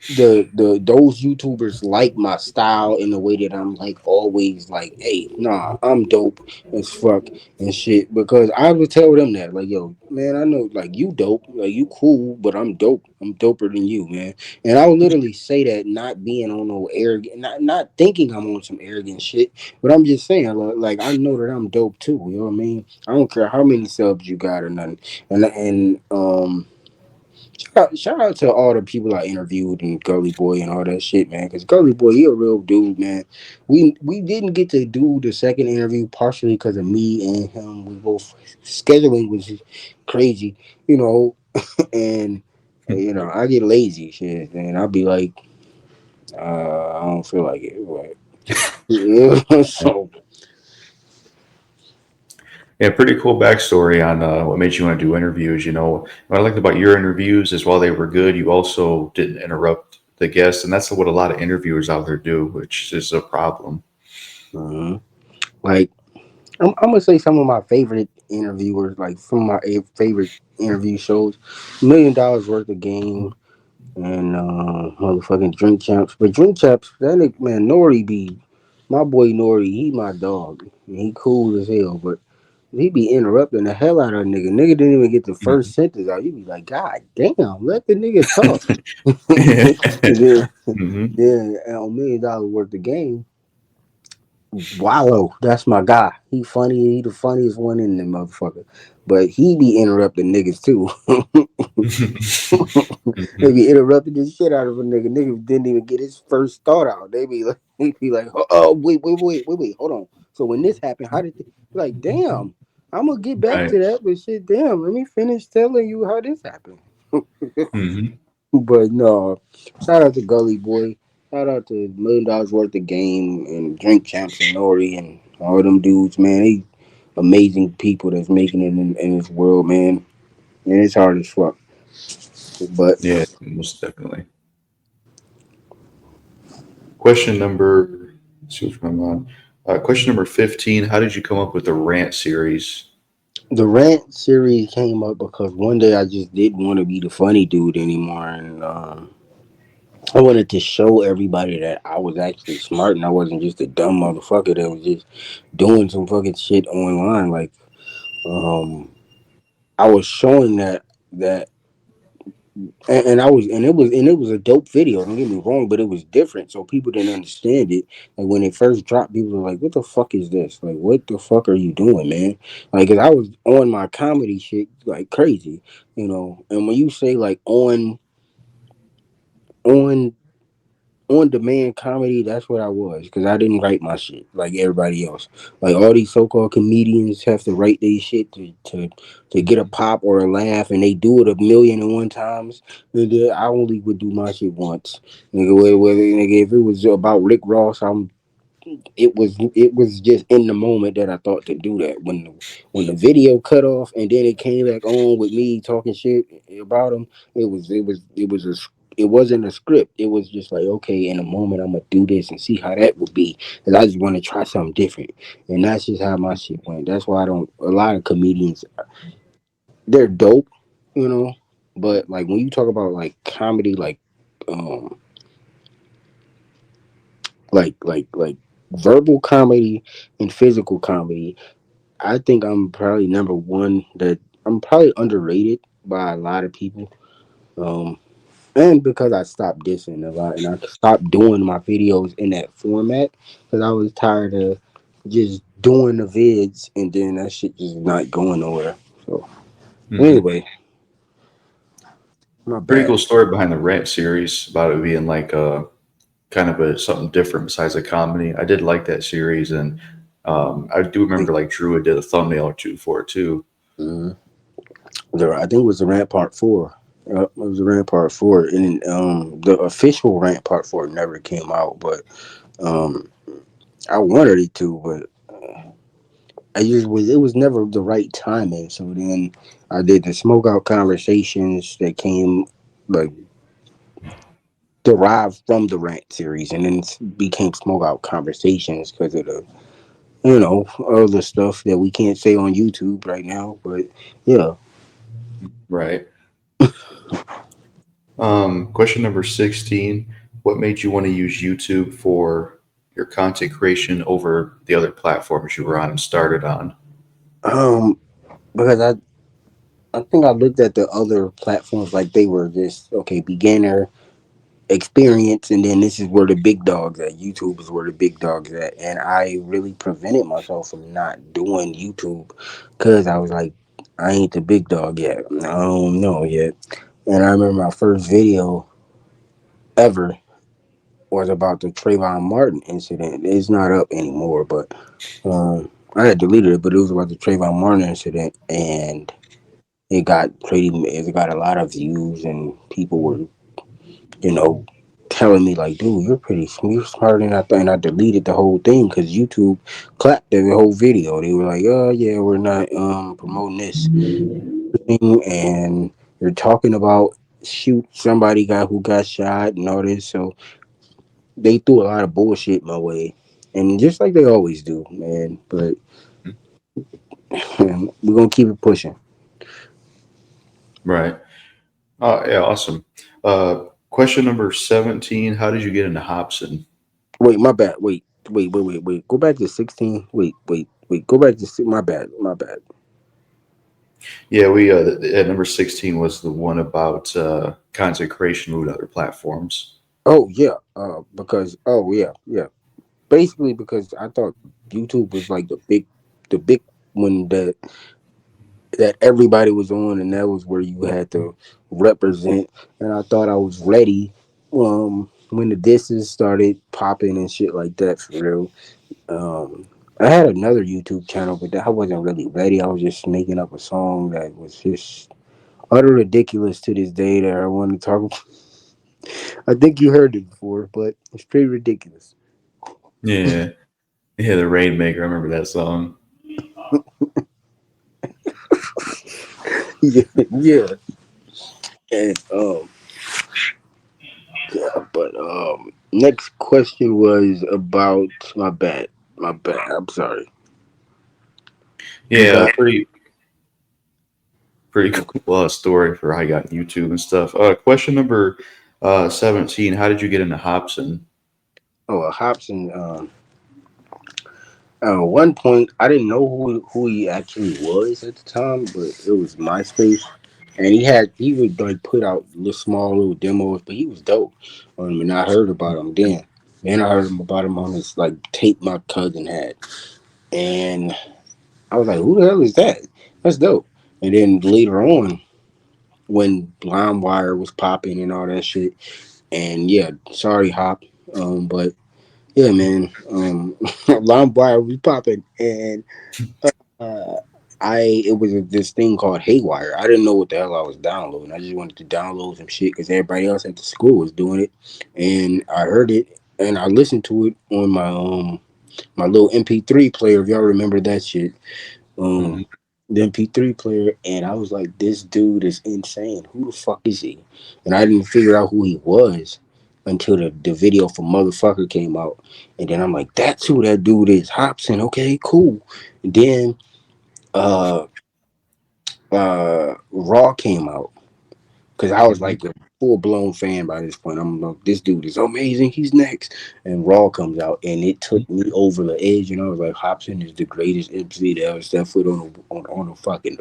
the those YouTubers like my style in the way that I'm like always like, hey, nah, I'm dope as fuck and shit. Because I would tell them that, like, yo, man, I know like you dope, like you cool, but I'm dope. I'm doper than you, man. And I would literally say that not being on no arrogant, not thinking I'm on some arrogant shit, but I'm just saying, like I know that I'm dope too. You know what I mean? I don't care how many subs you got or nothing. And shout out to all the people I interviewed and Gully Boy and all that shit, man. Because Gully Boy, he a real dude, man. We didn't get to do the second interview partially because of me and him. We both scheduling was crazy, you know. And I get lazy, shit, and I'll be like, I don't feel like it, but so Yeah, pretty cool backstory on what made you want to do interviews. What I liked about your interviews is while they were good, you also didn't interrupt the guests, and that's what a lot of interviewers out there do, which is a problem. mhm. Like I'm gonna say some of my favorite interviewers, like some of my favorite interview shows, $1 Million Worth of Game. and motherfucking Drink Champs. But Drink Champs, that nigga, man, Nori be my boy Nori. He my dog. And he cool as hell, but he be interrupting the hell out of a nigga. Nigga didn't even get the first Mhm. sentence out. You be like, God damn, let the nigga talk. Yeah. then, Hmm. then on $1 million worth of game, Wallow, that's my guy. He funny. He the funniest one in the motherfucker. But he be interrupting niggas too. They Hmm. be interrupting the shit out of a nigga. Nigga didn't even get his first thought out. They be like, he be like, oh, wait, hold on. So when this happened, how did like, damn, I'm gonna get back Right. to that, but shit, damn, let me finish telling you how this happened. Hmm. But no, shout out to Gully Boy. Shout out to $1 million worth of game and Drink Champs and Nori and all them dudes, man. They amazing people that's making it in this world, man. And it's hard as fuck. But Yeah, most definitely. Question number, let's see what's going on. Question number 15. How did you come up with the rant series? the rant series came up because one day I just didn't want to be the funny dude anymore, and I wanted to show everybody that I was actually smart and I wasn't just a dumb motherfucker that was just doing some fucking shit online. Like, um, I was showing that and I was and it was a dope video. Don't get me wrong, but it was different, so people didn't understand it. Like when it first dropped, people were like, "What the fuck is this? Like, what the fuck are you doing, man?" Like, 'cause I was on my comedy shit like crazy, you know. And when you say like on on demand comedy, that's what I was because I didn't write my shit like everybody else. Like all these so called comedians have to write their shit to get a pop or a laugh, and they do it 1,000,001 times. Nigga, I only would do my shit once. Nigga, whether nigga, if it was about Rick Ross, it was just in the moment that I thought to do that. When the video cut off and then it came back on with me talking shit about him, it wasn't a script. It was just like, okay, in a moment I'm gonna do this and see how that would be. Cause I just want to try something different, and that's just how my shit went. That's why I don't. A lot of comedians, they're dope, you know, but like when you talk about like comedy, um, like verbal comedy and physical comedy, I think I'm probably number one. That I'm probably underrated by a lot of people. Um, and because I stopped dissing a lot and I stopped doing my videos in that format because I was tired of just doing the vids and then that shit just not going nowhere. So Hmm. anyway, my Pretty bad. cool story behind the rant series about it being like a kind of a something different besides a comedy. I did like that series, and I do remember like Drew did a thumbnail or two for it too. Mm-hmm. I think it was the rant part four. It was the rant part four, and the official rant part four never came out, but um, I wanted it to, but I just was it was never the right timing. So then I did the smoke out conversations that came like derived from the rant series, and then became smoke out conversations because of the other stuff that we can't say on YouTube right now. But yeah, Right. Question number 16. What made you want to use YouTube for your content creation over the other platforms you were on and started on? um, because I think I looked at the other platforms like they were just okay beginner experience, and then this is where the big dogs at. YouTube is where the big dogs at, and I really prevented myself from not doing YouTube because I was like, I ain't the big dog yet. I don't know yet. And I remember my first video ever was about the Trayvon Martin incident. It's not up anymore, but I had deleted it. But it was about the Trayvon Martin incident, and it got a lot of views, and people were you know, telling me like, dude, you're smarter than I thought. And I deleted the whole thing because YouTube clapped the whole video. They were like, oh yeah, we're not promoting this thing, and you're talking about shoot somebody guy who got shot and all this. So they threw a lot of bullshit my way, and just like they always do, man. But we're gonna keep it pushing. Right. Yeah, awesome. Question number 17. How did you get into Hobson? Wait, my bad. Wait. Go back to 16. Wait. Go back to my bad. My bad. Yeah, we at number 16 was the one about content creation with other platforms. Oh yeah. Because yeah. Basically because I thought YouTube was like the big one that everybody was on, and that was where you had to represent. And I thought I was ready when the disses started popping and shit like that for real. I had another YouTube channel, but I wasn't really ready. I was just making up a song that was just utter ridiculous to this day that I want to talk about. I think you heard it before, but it's pretty ridiculous. Yeah, yeah, the Rainmaker. I remember that song. Yeah, yeah. And yeah, but next question was about my bad. My bad. I'm sorry. You Yeah, got pretty okay. cool story for how you got YouTube and stuff. Question number 17. How did you get into Hobson? Oh, Hobson. At one point, I didn't know who he actually was at the time, but it was MySpace, and he would like put out little small little demos, but he was dope. And I heard about him then I heard about him on this like tape my cousin had, and I was like, who the hell is that? That's dope. And then later on, when LimeWire was popping and all that shit, and yeah, sorry Hop, but yeah, man, LimeWire was popping, and uh, it was this thing called Haywire. I didn't know what the hell I was downloading. I just wanted to download some shit because everybody else at the school was doing it, and I heard it and I listened to it on my little MP3 player. If y'all remember that shit, Hmm. um, the MP3 player, and I was like, this dude is insane. Who the fuck is he? And I didn't figure out who he was until the video for Motherfucker came out, and then I'm like, that's who that dude is, Hobson. Okay, cool. And then uh Raw came out because I was Hmm. like a full blown fan by this point. I'm like, this dude is amazing. He's next, and Raw comes out, and it took me over the edge. And I was like, Hobson is the greatest MC that ever stepped foot on a fucking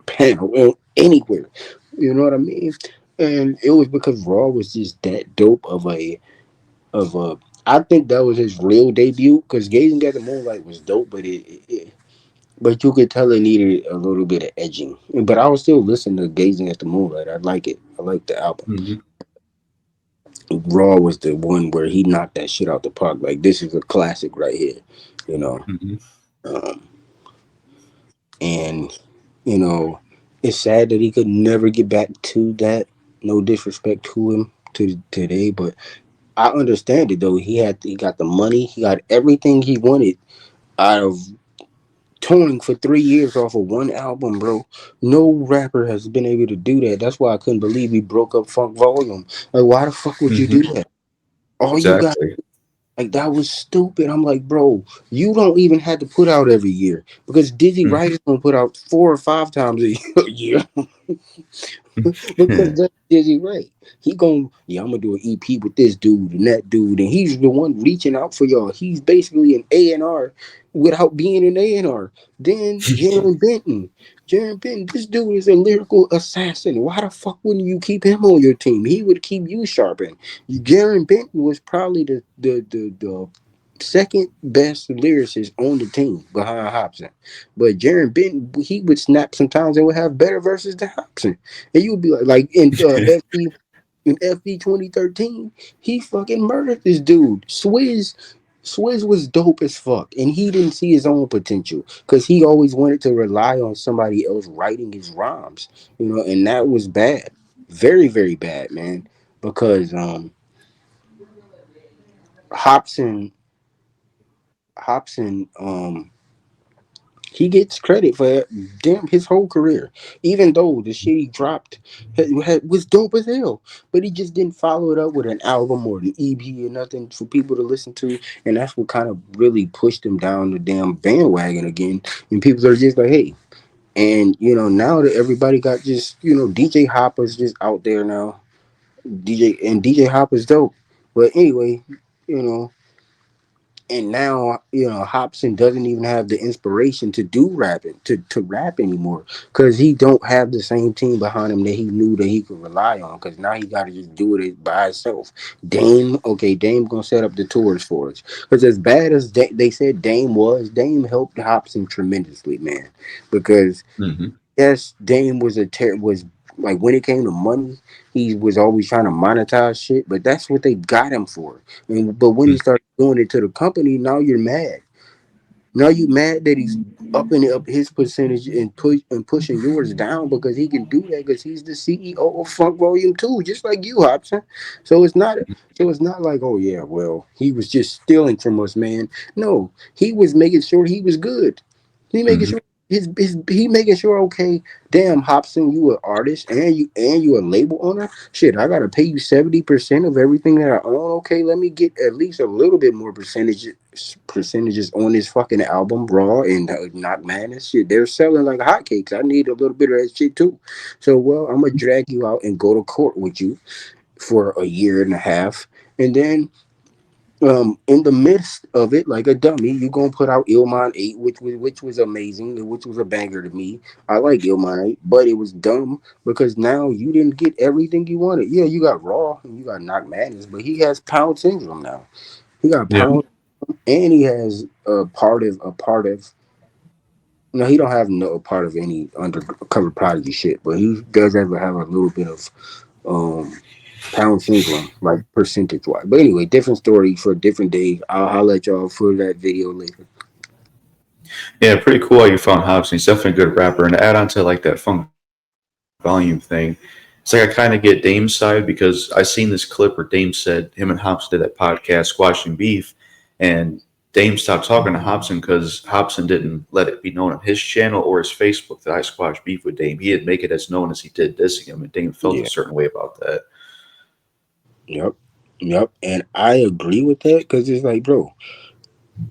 panel anywhere. You know what I mean? And it was because Raw was just that dope of a. I think that was his real debut because Gazing at the Moonlight was dope, but you could tell it needed a little bit of edging. But I was still listening to Gazing at the Moonlight. I like it. I like the album. Hmm. Raw was the one where he knocked that shit out the park. Like this is a classic right here, you know. Hmm. Um, and you know, it's sad that he could never get back to that. No disrespect to him to today, but I understand it though. He got the money, he got everything he wanted out of touring for 3 years off of one album, bro. No rapper has been able to do that. That's why I couldn't believe he broke up Funk Volume. Like, why the fuck would you Hmm. do that? All you got, Exactly. like, that was stupid. I'm like, bro, you don't even have to put out every year because Dizzy Hmm. Wright is gonna put out 4 or 5 times a year. Because that's Dizzy Ray. He gon' yeah, I'm gonna do an EP with this dude and that dude, and he's the one reaching out for y'all. He's basically an A&R without being an A&R. Then Jaron Benton, this dude is a lyrical assassin. Why the fuck wouldn't you keep him on your team? He would keep you sharpened. Jaron Benton was probably the second best lyricist on the team behind Hobson. But Jaron Benton, he would snap sometimes and would have better verses than Hobson. And you would be like in FB 2013, he fucking murdered this dude. Swizz was dope as fuck, and he didn't see his own potential because he always wanted to rely on somebody else writing his rhymes, and that was bad, very very bad, man. Because Hobson Hobson he gets credit for damn his whole career, even though the shit he dropped was dope as hell. But he just didn't follow it up with an album or an EP or nothing for people to listen to, and that's what kind of really pushed him down the damn bandwagon again. And people are just like, hey, and now that everybody got just DJ Hopper's just out there now. DJ Hop is dope. But anyway, you know, and now Hobson doesn't even have the inspiration to do rapping to rap anymore because he don't have the same team behind him that he knew that he could rely on because now he got to just do it by himself. Dame gonna set up the tours for us because as bad as they said Dame helped Hobson tremendously, man, because Hmm. yes, Dame was like when it came to money, he was always trying to monetize shit, but that's what they got him for. But when he started doing it to the company, now you're mad. Now you mad that he's upping up his percentage and pushing yours down because he can do that because he's the CEO of Funk Volume 2, just like you, Hobson. So it's not like, oh yeah, well, he was just stealing from us, man. No, he was making sure he was good. He making Hmm. sure he making sure, okay, damn, Hobson, you an artist and you a label owner. Shit, I gotta pay you 70% of everything that I own. Okay, let me get at least a little bit more percentages on this fucking album, Raw and Knock Madness. Shit, they're selling like hotcakes. I need a little bit of that shit too. So, well, I'm gonna drag you out and go to court with you for a year and a half, and then in the midst of it, like a dummy, you gonna put out Illmind 8, which was amazing, which was a banger to me. I like Illmind 8, but it was dumb because now you didn't get everything you wanted. Yeah, you got Raw and you got Knock Madness, but he has Pound Syndrome now. He got Yeah. Pound, and he has a part of. No, he don't have no part of any undercover prodigy shit, but he does ever have a little bit of um Pound Syndrome, like percentage wise. But anyway, different story for a different day. I'll let y'all for that video later. Yeah, pretty cool how you found Hobson. He's definitely a good rapper. And to add on to like that funk volume thing, it's like I kind of get Dame's side because I seen this clip where Dame said him and Hobson did that podcast squashing beef, and Dame stopped talking to Hobson because Hobson didn't let it be known on his channel or his Facebook that I squashed beef with Dame. He didn't make it as known as he did dissing him, and Dame felt a Yeah. certain way about that. Yep. Yep. And I agree with that because it's like, bro,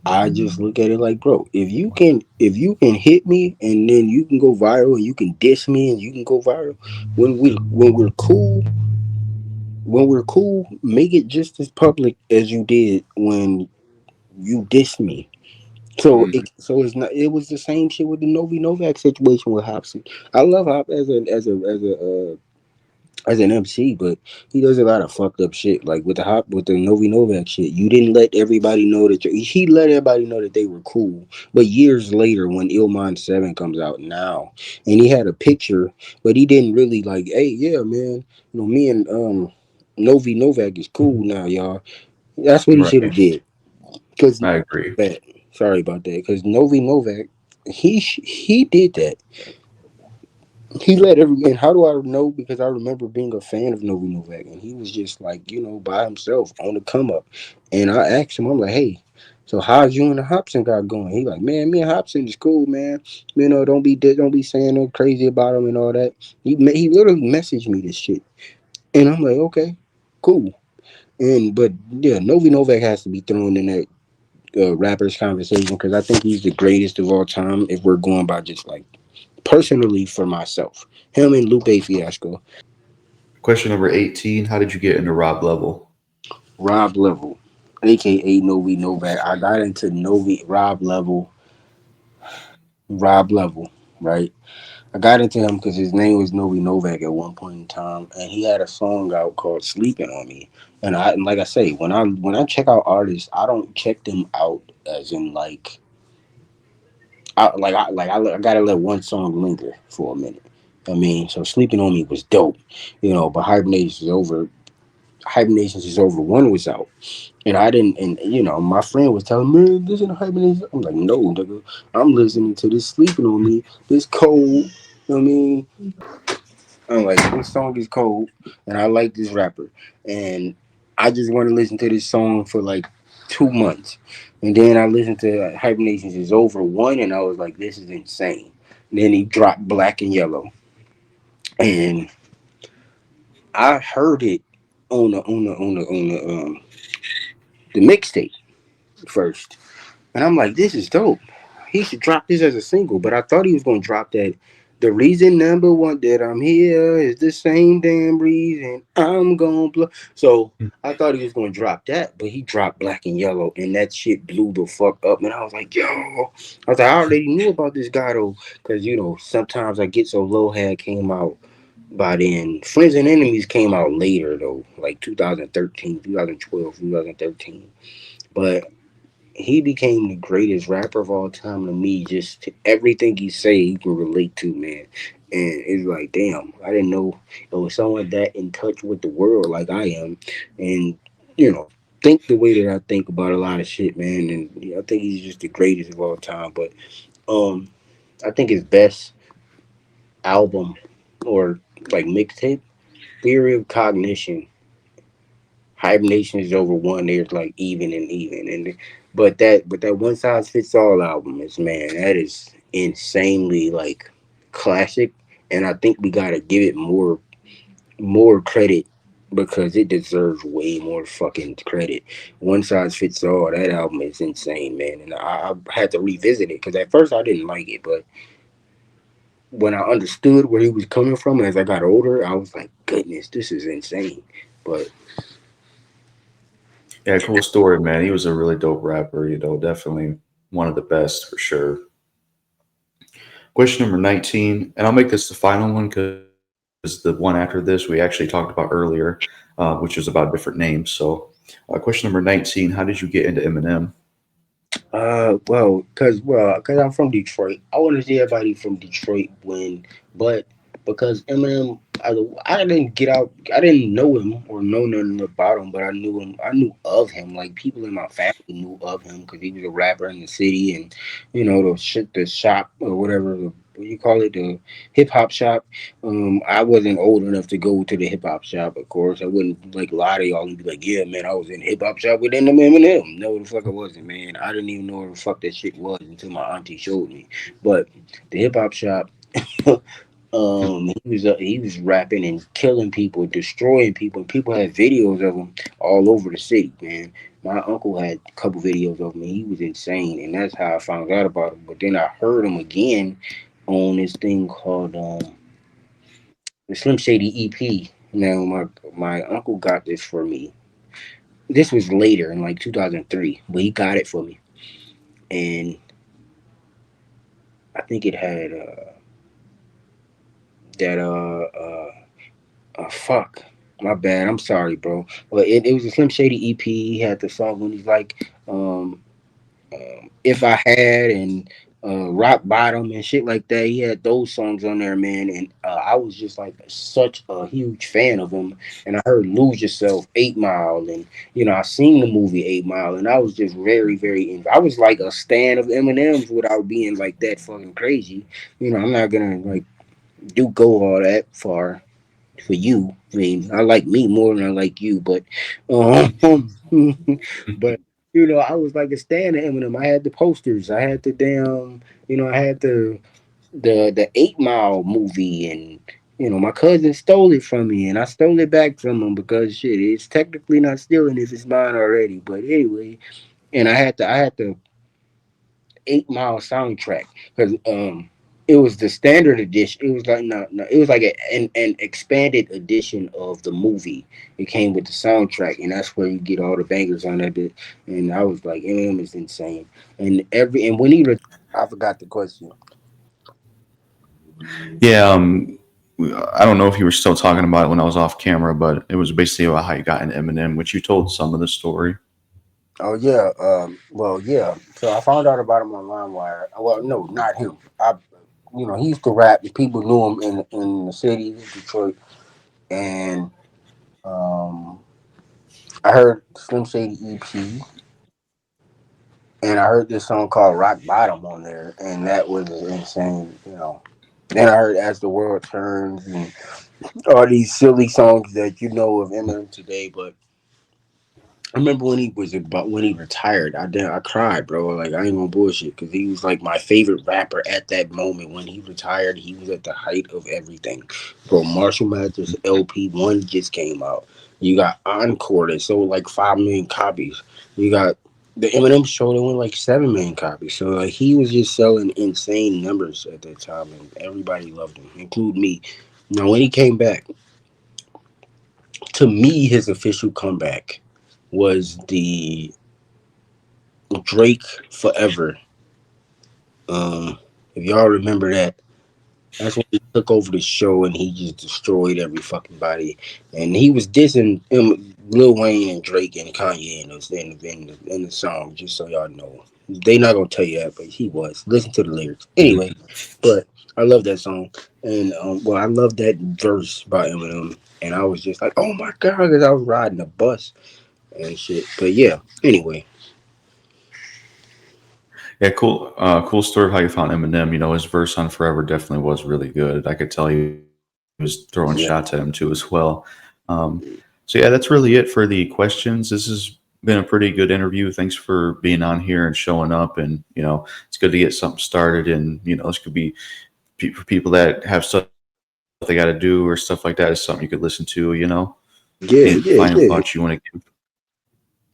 I just look at it like, bro, if you can hit me and then you can go viral and you can diss me and you can go viral when we're cool, make it just as public as you did when you dissed me. So it's not. It was the same shit with the Novi Novak situation with Hobson. I love Hop as an MC, but he does a lot of fucked up shit. Like with the Novi Novak shit, you didn't let everybody know that he let everybody know that they were cool. But years later, when Illmind 7 comes out now, and he had a picture, but he didn't really like, hey, yeah, man, me and Novi Novak is cool now, y'all. That's what he should have Right. did. Cause I agree. bad. Sorry about that. Cause Novi Novak, he did that. He let every and how do I know? Because I remember being a fan of Novi Novak, and he was just like by himself on the come up. And I asked him, I'm like, hey, so how's you and the Hobson guy going? He like, man, me and Hobson is cool, man. Don't be saying no crazy about him and all that. He literally messaged me this shit, and I'm like, okay, cool. And but yeah, Novi Novak has to be thrown in that rappers conversation because I think he's the greatest of all time. If we're going by just like personally for myself, him and Lupe Fiasco. Question number 18: how did you get into Rob Level? Rob Level, aka Novi Novak. I got into Novi Rob Level, right? I got into him because his name was Novi Novak at one point in time, and he had a song out called "Sleeping on Me." And like I say, when I check out artists, I don't check them out as in like I gotta let one song linger for a minute. I mean, so "Sleeping on Me" was dope, but Hibernations is over. One was out. And I didn't, and my friend was telling me, man, listen to Hibernation. I'm like, no, nigga, I'm listening to this Sleeping on Me, this cold. You know what I mean? I'm like, this song is cold, and I like this rapper, and I just want to listen to this song for like 2 months, and then I listened to Hibernations is over one, and I was like, this is insane. And then he dropped Black and Yellow, and I heard it on the mixtape first. And I'm like, this is dope. He should drop this as a single. But I thought he was gonna drop The reason number one that I'm here is the same damn reason I'm gonna blow. So I thought he was gonna drop that, but he dropped Black and Yellow, and that shit blew the fuck up. And I was like, yo, I was like, I already knew about this guy though, because sometimes I get so low had came out by then. Friends and Enemies came out later though, like 2013, 2012, 2013. But he became the greatest rapper of all time to me. Just everything he say, you can relate to, man. And it's like, damn, I didn't know it was someone that in touch with the world like I am, and you know, think the way that I think about a lot of shit, man. And I think he's just the greatest of all time. But um, I think his best album or like mixtape, Theory of Cognition. Hibernation is over one. There's like even and even, and but that one size fits all album is, man, that is insanely like classic, and I think we gotta give it more credit because it deserves way more fucking credit. One size fits all. That album is insane, man, and I had to revisit it because at first I didn't like it, but when I understood where he was coming from as I got older, I was like, goodness, this is insane. But Yeah, cool story, man. He was a really dope rapper. Definitely one of the best for sure. Question number 19, and I'll make this the final one because the one after this we actually talked about earlier, which is about different names. So, question number 19, how did you get into Eminem? well, cause I'm from Detroit. I want to see everybody from Detroit win, but because Eminem, I didn't get out. I didn't know him or know nothing about him, but I knew him. I knew of him. Like people in my family knew of him because he was a rapper in the city, and the shop or whatever. What you call it, the hip hop shop. I wasn't old enough to go to the hip hop shop. Of course, I wouldn't like lie to y'all and be like, "Yeah, man, I was in the hip hop shop with Eminem." No, the fuck I wasn't, man. I didn't even know what the fuck that shit was until my auntie showed me. But the hip hop shop, he was rapping and killing people, destroying people, and people had videos of him all over the city, man. My uncle had a couple videos of him, and he was insane, and that's how I found out about him. But then I heard him again on this thing called the Slim Shady EP. Now my uncle got this for me. This was later in like 2003, but he got it for me, and I think it had that fuck. My bad. I'm sorry, bro. But it was a Slim Shady EP. He had the song when he's like, If I Had and Rock Bottom and shit like that. He had those songs on there, man. And I was just like such a huge fan of him. And I heard Lose Yourself, 8 Mile, and I seen the movie 8 Mile, and I was just very, very. I was like a stan of Eminem's without being like that fucking crazy. I'm not gonna like do go all that far for you. I mean, I like me more than I like you, but um, but I was like a stan of Eminem. I had the posters. I had the damn. I had the 8 Mile movie, and my cousin stole it from me, and I stole it back from him because shit, it's technically not stealing if it's mine already. But anyway, and I had the 8 Mile soundtrack because it was the standard edition. It was like no, it was like an expanded edition of the movie. It came with the soundtrack, and that's where you get all the bangers on that bit. And I was like, Eminem is insane. And when he I forgot the question. Yeah, I don't know if you were still talking about it when I was off camera, but it was basically about how you got into Eminem, which you told some of the story. Oh yeah, well yeah. So I found out about him on LimeWire. Well, no, not him. He used to rap. People knew him in the city, Detroit, and um, I heard Slim Shady EP, and I heard this song called Rock Bottom on there, and that was insane. Then I heard As the World Turns and all these silly songs that you know of Eminem today. But I remember when he retired. I cried, bro. Like I ain't gonna bullshit because he was like my favorite rapper at that moment. When he retired, he was at the height of everything, bro. Marshall Mathers LP 1 just came out. You got Encore that sold like 5 million copies. You got the Eminem show that went like 7 million copies. So like he was just selling insane numbers at that time, and everybody loved him, including me. Now when he came back, to me, his official comeback was the Drake Forever. If y'all remember that, that's when he took over the show and he just destroyed every fucking body. And he was dissing Lil Wayne and Drake and Kanye in the song, just so y'all know. They not gonna tell you that, but he was. Listen to the lyrics. Mhm. Anyway, but I love that song. And well, I love that verse by Eminem. And I was just like, oh my god, because I was riding a bus and shit. But yeah, anyway. Yeah, cool. Cool story of how you found Eminem. You know, his verse on Forever definitely was really good. I could tell he was throwing Yeah. shots at him too as well. Um, so yeah, that's really it for the questions. This has been a pretty good interview. Thanks for being on here and showing up. And you know, it's good to get something started. And you know, this could be for people that have stuff they got to do or stuff like that. Is something you could listen to. You know, Yeah, any yeah, final yeah. thoughts you want to give?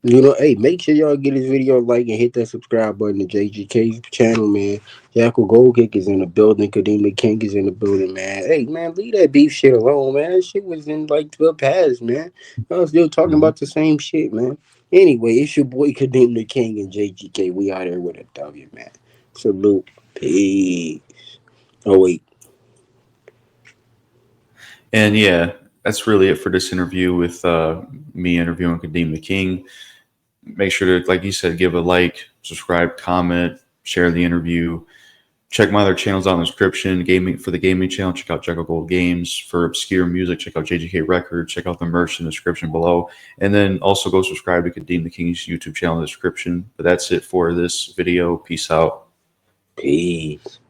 Hey, make sure y'all get this video a like and hit that subscribe button to JGK's channel, man. JackalGoldKick is in the building. Kadeem the King is in the building, man. Hey, man, leave that beef shit alone, man. That shit was in like the past, man. I was still talking Mhm. about the same shit, man. Anyway, it's your boy Kadeem the King and JGK. We out here with a W, man. Salute. Peace. Oh, wait. And yeah, that's really it for this interview with me interviewing Kadeem the King. Make sure to, like you said, give a like, subscribe, comment, share the interview. Check my other channels on the description. Gaming for the gaming channel, check out Jackal Gold Games. For obscure music, check out JGK Records. Check out the merch in the description below. And then also go subscribe to Kadeem the King's YouTube channel in the description. But that's it for this video. Peace out. Peace.